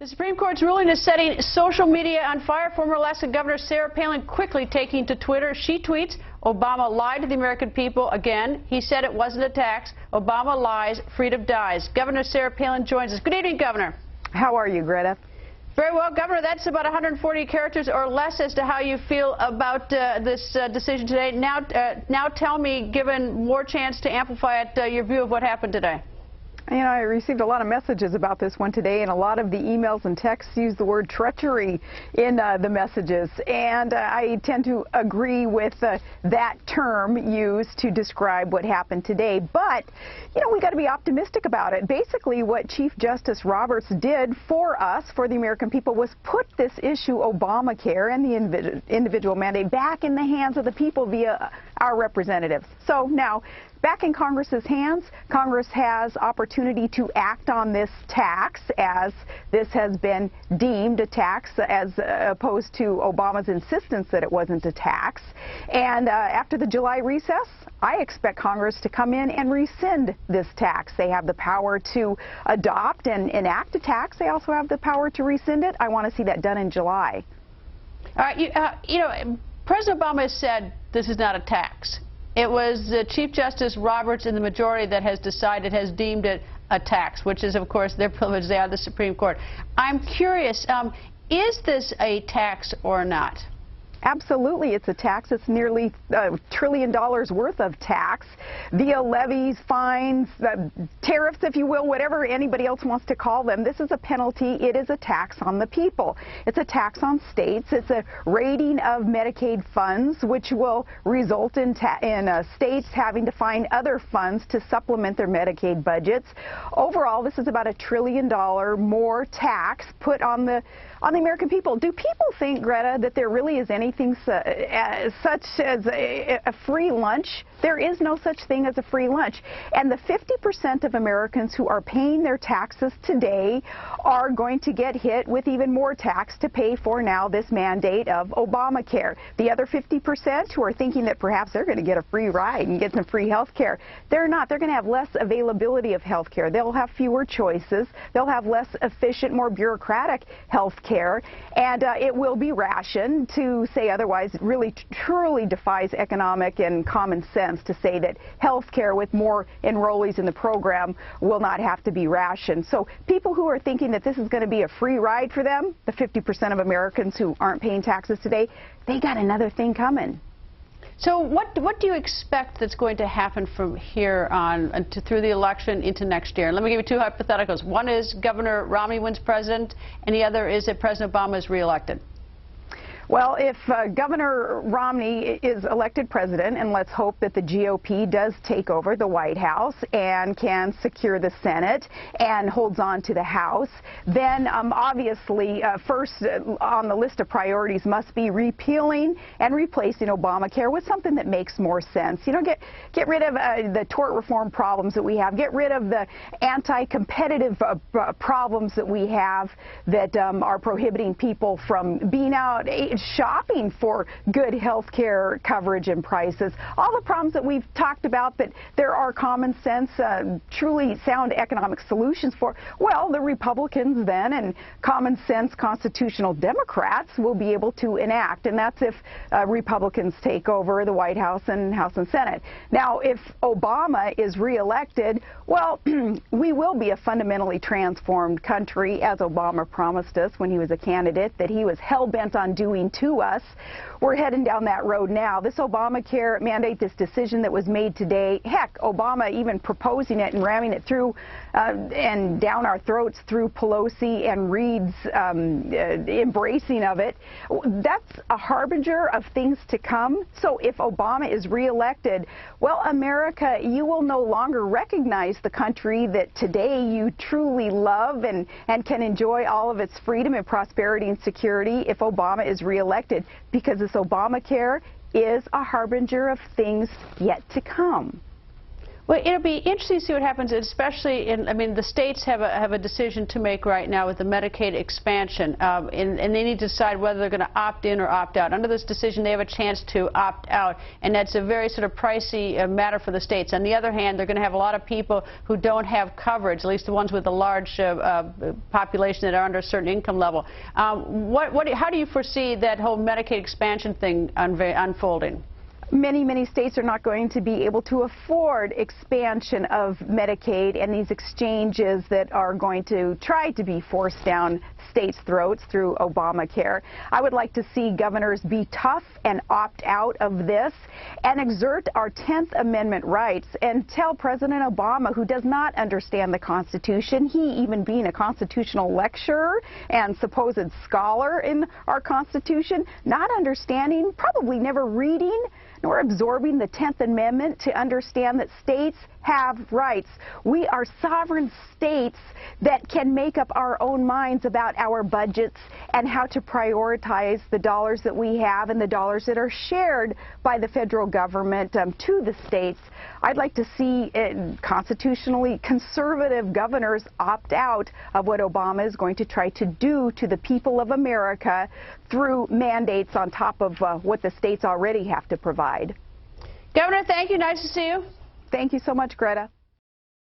The Supreme Court's ruling is setting social media on fire. Former Alaska Governor Sarah Palin quickly taking to Twitter. She tweets, "Obama lied to the American people again. He said it wasn't a tax. Obama lies, freedom dies." Governor Sarah Palin joins us. Good evening, Governor. How are you, Greta? Very well, Governor. That's about 140 characters or less as to how you feel about this decision today. Now tell me, given more chance to amplify it, your view of what happened today. You know, I received a lot of messages about this one today, and a lot of the emails and texts use the word treachery in the messages. And I tend to agree with that term used to describe what happened today. But, you know, we got to be optimistic about it. Basically, what Chief Justice Roberts did for us, for the American people, was put this issue, Obamacare and the individual mandate, back in the hands of the people via our representatives. So now, back in Congress's hands, Congress has opportunity to act on this tax, as this has been deemed a tax, as opposed to Obama's insistence that it wasn't a tax. And after the July recess, I expect Congress to come in and rescind this tax. They have the power to adopt and enact a tax. They also have the power to rescind it. I want to see that done in July. All right, you know, President Obama has said this is not a tax. It was Chief Justice Roberts in the majority that has deemed it a tax, which is, of course, their privilege. They are the Supreme Court. I'm curious, is this a tax or not? Absolutely, it's a tax. It's nearly $1 trillion worth of tax via levies, fines, tariffs, if you will, whatever anybody else wants to call them. This is a penalty. It is a tax on the people. It's a tax on states. It's a raiding of Medicaid funds, which will result in states having to find other funds to supplement their Medicaid budgets. Overall, this is about $1 trillion more tax put on the American people. Do people think, Greta, that there really is anything such as a free lunch? There is no such thing as a free lunch. And the 50% of Americans who are paying their taxes today are going to get hit with even more tax to pay for now this mandate of Obamacare. The other 50% who are thinking that perhaps they're going to get a free ride and get some free health care, they're not. They're going to have less availability of health care. They'll have fewer choices. They'll have less efficient, more bureaucratic health care. And it will be rationed. To say otherwise really truly defies economic and common sense to say that health care with more enrollees in the program will not have to be rationed. So people who are thinking that this is going to be a free ride for them, the 50% of Americans who aren't paying taxes today, they got another thing coming. So what do you expect that's going to happen from here on through the election into next year? Let me give you two hypotheticals. One is Governor Romney wins president, and the other is that President Obama is reelected. Well, if Governor Romney is elected president, and let's hope that the GOP does take over the White House and can secure the Senate and holds on to the House, then obviously first on the list of priorities must be repealing and replacing Obamacare with something that makes more sense. You know, get rid of the tort reform problems that we have. Get rid of the anti-competitive problems that we have that are prohibiting people from being out shopping for good health care coverage and prices. All the problems that we've talked about that there are common sense, truly sound economic solutions for, well, the Republicans then and common sense constitutional Democrats will be able to enact. And that's if Republicans take over the White House and Senate. Now, if Obama is reelected, well, we will be a fundamentally transformed country, as Obama promised us when he was a candidate, that he was hell-bent on doing to us. We're heading down that road now. This Obamacare mandate, this decision that was made today, heck, Obama even proposing it and ramming it through and down our throats through Pelosi and Reid's embracing of it, that's a harbinger of things to come. So if Obama is reelected, well, America, you will no longer recognize the country that today you truly love and can enjoy all of its freedom and prosperity and security if Obama is reelected, because this Obamacare is a harbinger of things yet to come. Well, it'll be interesting to see what happens, especially in, I mean, the states have a decision to make right now with the Medicaid expansion, and they need to decide whether they're going to opt in or opt out. Under this decision, they have a chance to opt out, and that's a very sort of pricey matter for the states. On the other hand, they're going to have a lot of people who don't have coverage, at least the ones with a large population that are under a certain income level. How do you foresee that whole Medicaid expansion thing unfolding? Many states are not going to be able to afford expansion of Medicaid and these exchanges that are going to try to be forced down states' throats through Obamacare. I would like to see governors be tough and opt out of this and exert our 10th Amendment rights and tell President Obama, who does not understand the Constitution, he even being a constitutional lecturer and supposed scholar in our Constitution, not understanding, probably never reading nor absorbing the 10th Amendment to understand that states have rights. We are sovereign states that can make up our own minds about our budgets and how to prioritize the dollars that we have and the dollars that are shared by the federal government to the states. I'd like to see constitutionally conservative governors opt out of what Obama is going to try to do to the people of America through mandates on top of what the states already have to provide. Governor, thank you. Nice to see you. Thank you so much, Greta.